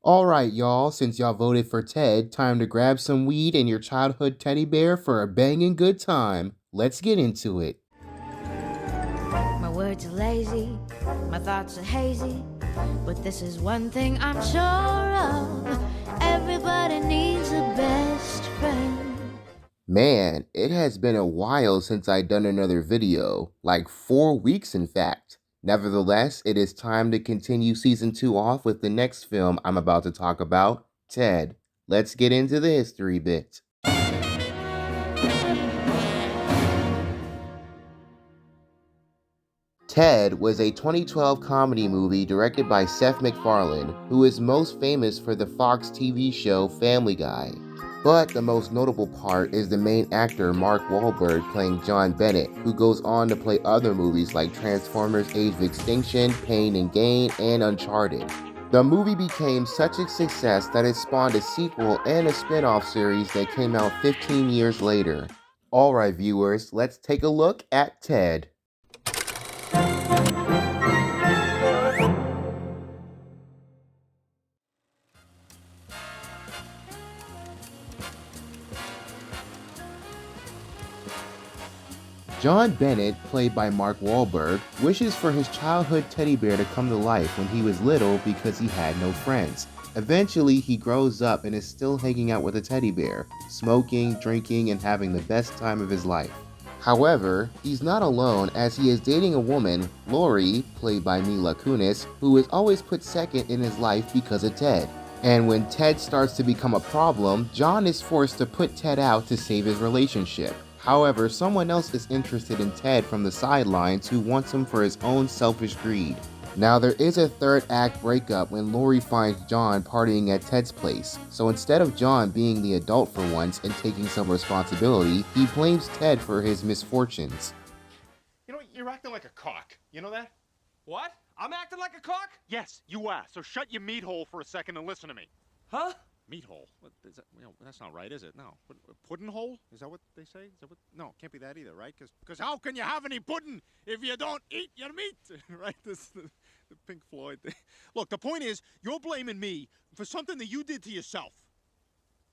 Alright, y'all, since y'all voted for Ted, time to grab some weed and your childhood teddy bear for a banging good time. Let's get into it. My words are lazy, my thoughts are hazy, but this is one thing I'm sure of. Everybody needs a best friend. Man, it has been a while since I've done another video, like 4 weeks in fact. Nevertheless, it is time to continue season 2 off with the next film I'm about to talk about, Ted. Let's get into the history bit. Ted was a 2012 comedy movie directed by Seth MacFarlane, who is most famous for the Fox TV show Family Guy. But the most notable part is the main actor Mark Wahlberg playing John Bennett, who goes on to play other movies like Transformers Age of Extinction, Pain and Gain, and Uncharted. The movie became such a success that it spawned a sequel and a spin-off series that came out 15 years later. Alright viewers, let's take a look at Ted. John Bennett, played by Mark Wahlberg, wishes for his childhood teddy bear to come to life when he was little because he had no friends. Eventually, he grows up and is still hanging out with a teddy bear, smoking, drinking, and having the best time of his life. However, he's not alone as he is dating a woman, Lori, played by Mila Kunis, who is always put second in his life because of Ted. And when Ted starts to become a problem, John is forced to put Ted out to save his relationship. However, someone else is interested in Ted from the sidelines who wants him for his own selfish greed. Now there is a third act breakup when Lori finds John partying at Ted's place, so instead of John being the adult for once and taking some responsibility, he blames Ted for his misfortunes. You know, you're acting like a cock. You know that? What? I'm acting like a cock? Yes, you are. So shut your meat hole for a second and listen to me. Huh? Meat hole? What is that? You know, that's not right, is it? No. Pudding hole? Is that what they say? Is that what? No, it can't be that either, right? Because how can you have any pudding if you don't eat your meat? Right? This is the Pink Floyd thing. Look, the point is, you're blaming me for something that you did to yourself.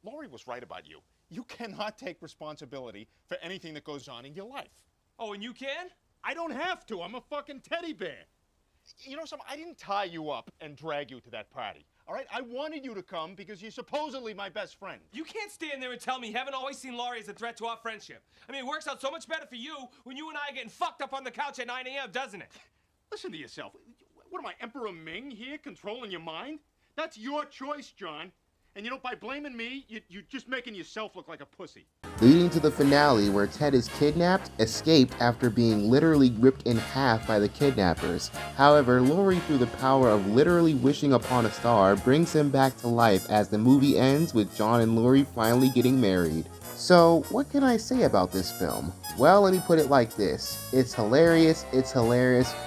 Lori was right about you. You cannot take responsibility for anything that goes on in your life. Oh, and you can? I don't have to. I'm a fucking teddy bear. You know something? I didn't tie you up and drag you to that party. All right? I wanted you to come because you're supposedly my best friend. You can't stand there and tell me you haven't always seen Laurie as a threat to our friendship. I mean, it works out so much better for you when you and I are getting fucked up on the couch at 9 a.m., doesn't it? Listen to yourself. What am I, Emperor Ming here, controlling your mind? That's your choice, John. And you know, by blaming me, you're just making yourself look like a pussy. Leading to the finale where Ted is kidnapped, escaped after being literally ripped in half by the kidnappers. However, Lori, through the power of literally wishing upon a star, brings him back to life as the movie ends with John and Lori finally getting married. So, what can I say about this film? Well, let me put it like this. It's hilarious,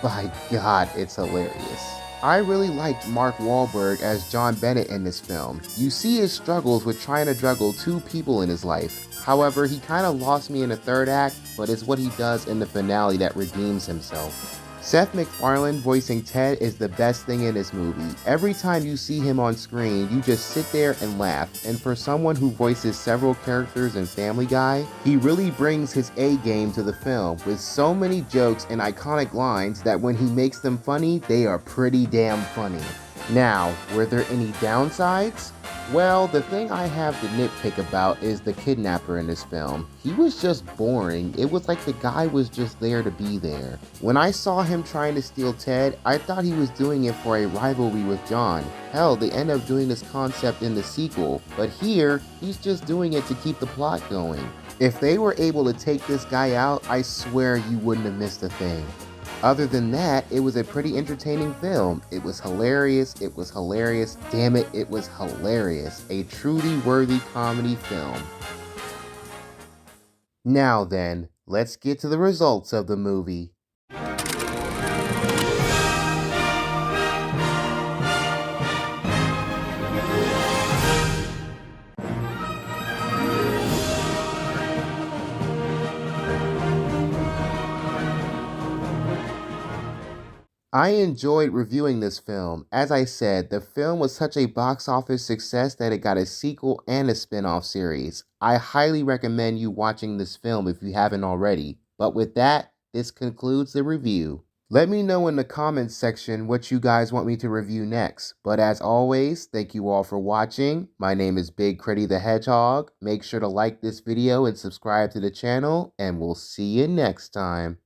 by God, it's hilarious. I really liked Mark Wahlberg as John Bennett in this film. You see his struggles with trying to juggle two people in his life. However, he kinda lost me in the third act, but it's what he does in the finale that redeems himself. Seth MacFarlane voicing Ted is the best thing in this movie. Every time you see him on screen, you just sit there and laugh, and for someone who voices several characters in Family Guy, he really brings his A game to the film, with so many jokes and iconic lines that when he makes them funny, they are pretty damn funny. Now, were there any downsides? Well, the thing I have to nitpick about is the kidnapper in this film. He was just boring. It was like the guy was just there to be there. When I saw him trying to steal Ted, I thought he was doing it for a rivalry with John. Hell, they end up doing this concept in the sequel, but here, he's just doing it to keep the plot going. If they were able to take this guy out, I swear you wouldn't have missed a thing. Other than that, it was a pretty entertaining film. It was hilarious, damn it, it was hilarious. A truly worthy comedy film. Now then, let's get to the results of the movie. I enjoyed reviewing this film. As I said, the film was such a box office success that it got a sequel and a spin-off series. I highly recommend you watching this film if you haven't already. But with that, this concludes the review. Let me know in the comments section what you guys want me to review next. But as always, thank you all for watching. My name is Biggcriddi The Hedgehog. Make sure to like this video and subscribe to the channel, and we'll see you next time.